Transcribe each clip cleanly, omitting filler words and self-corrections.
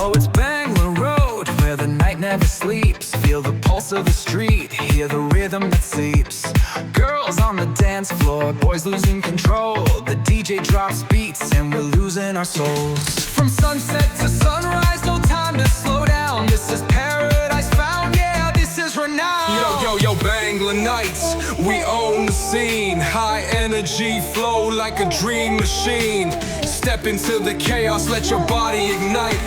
Oh, it's Bangalore Road, where the night never sleeps. Feel the pulse of the street, hear the rhythm that seeps. Girls on the dance floor, boys losing control. The DJ drops beats and we're losing our souls. From sunset to sunrise, no time to slow down. This is paradise found, yeah, this is renowned. Yo, Bangla nights, we own the scene. High energy flow like a dream machine. Step into the chaos, let your body ignite.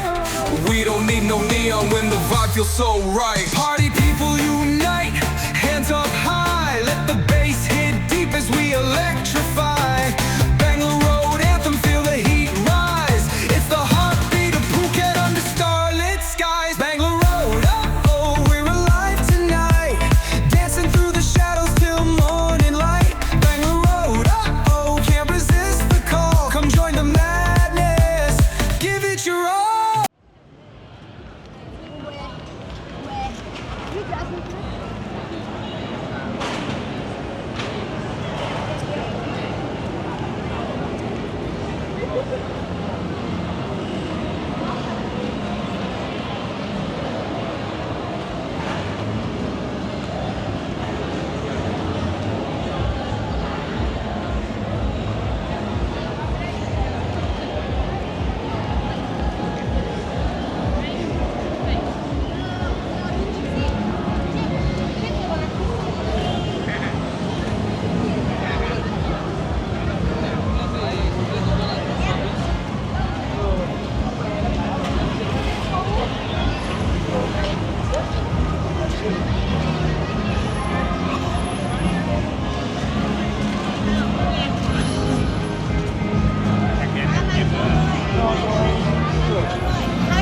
We don't need no neon when the vibe feels so right. Party people unite, hands up high. Let the bass hit deep as we electrify. Bangalore Road anthem, feel the heat rise. It's the heartbeat of Phuket under starlit skies. Bangalore Road, oh, we're alive tonight. Dancing through the shadows till morning light. Bangalore Road, oh, can't resist the call. Come join the madness, give it your all.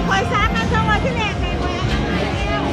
Hồi sáng ăn xong rồi cái đèn này ngoài ăn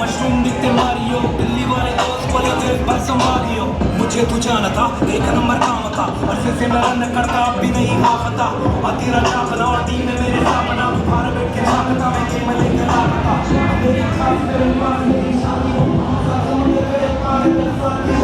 mushroom दिखते Mario Delhi वाले दोस्त बोले थे बस संभालियो मुझे तू जाना था एक नंबर काम था अरसे से मैं रन करता अब भी नहीं वापता आती रहा बना और टीम में मेरे सामना बाहर बैठ के झांकता मैं गेम लेकर आता मेरी खास मेरे पास मेरी शादी हो मेरे पास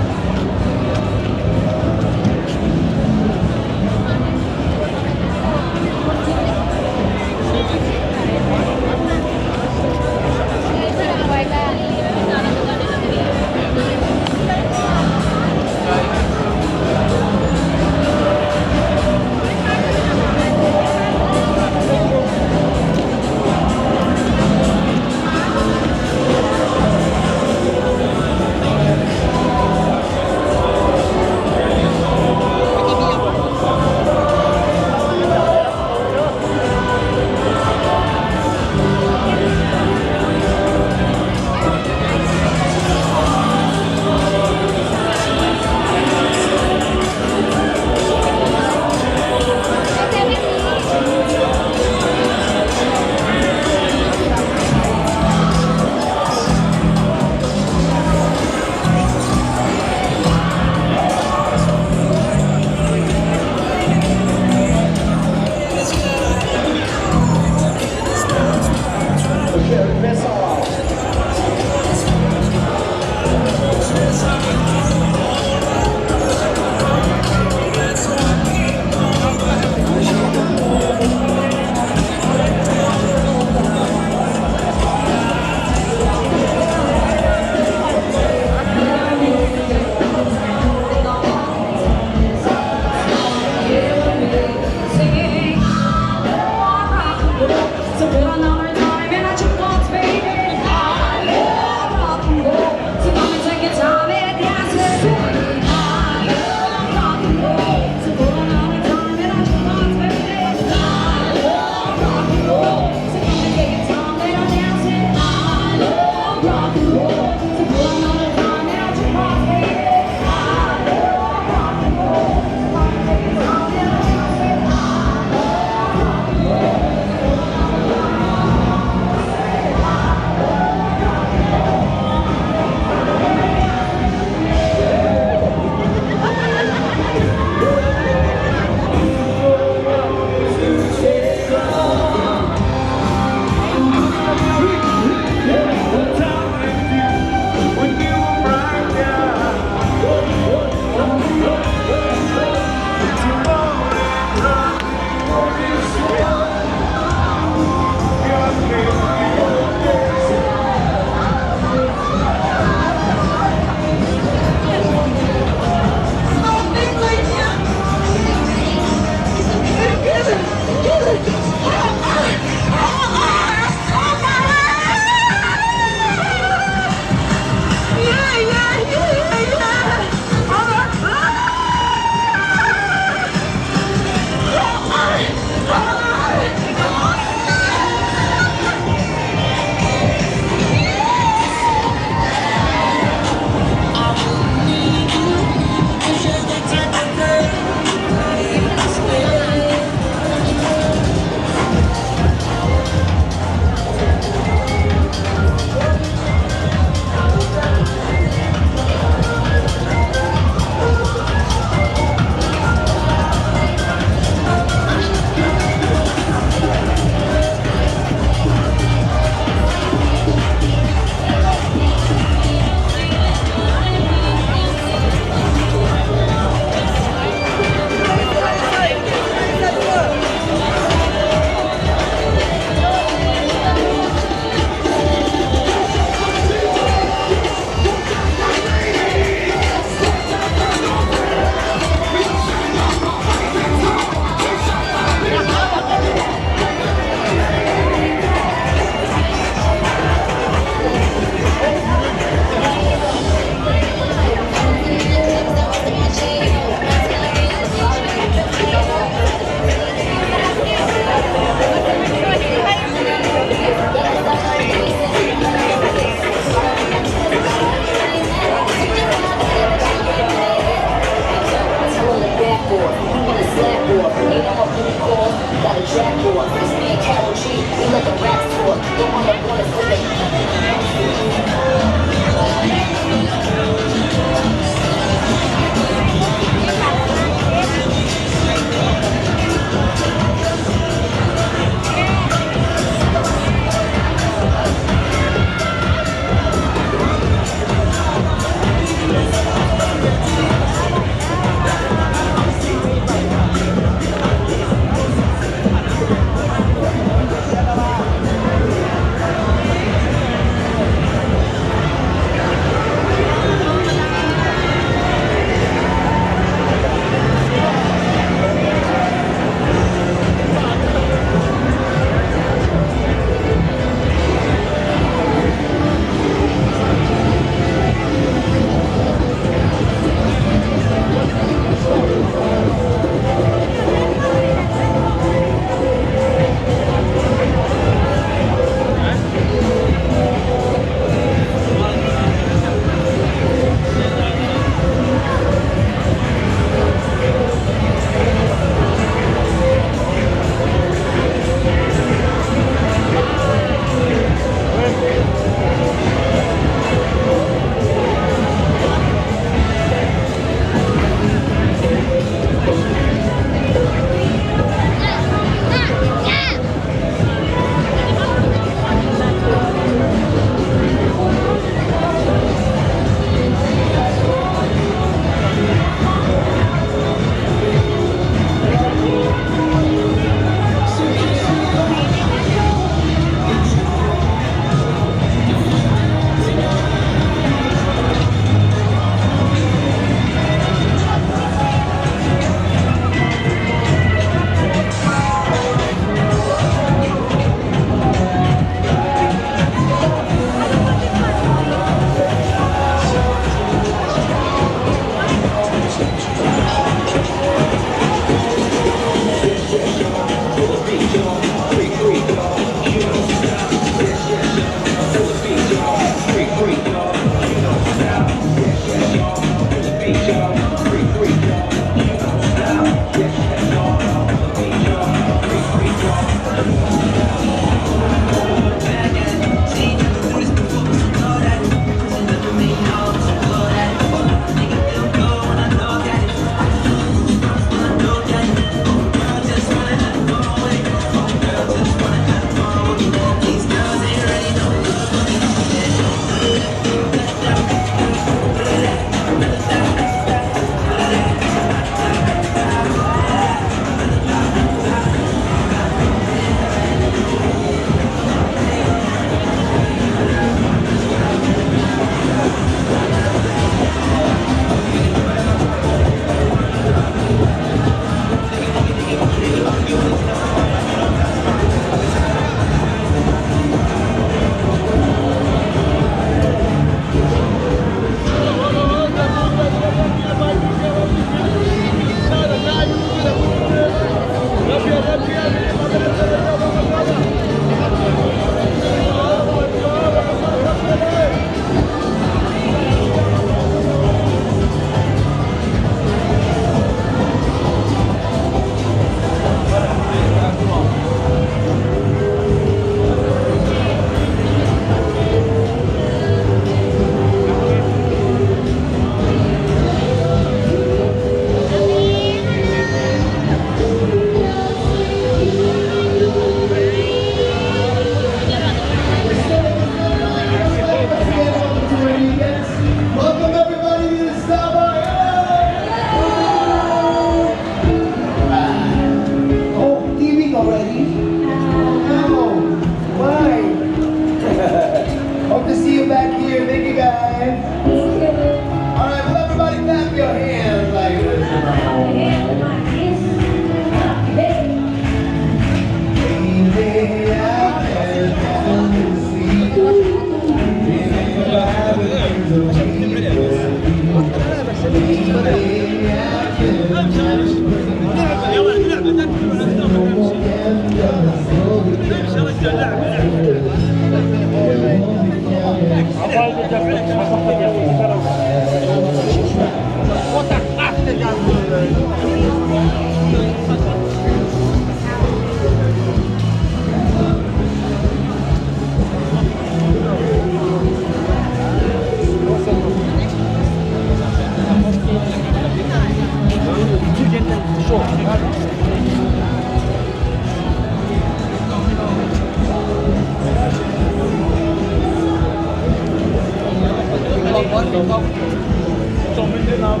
चौमिन दे नाम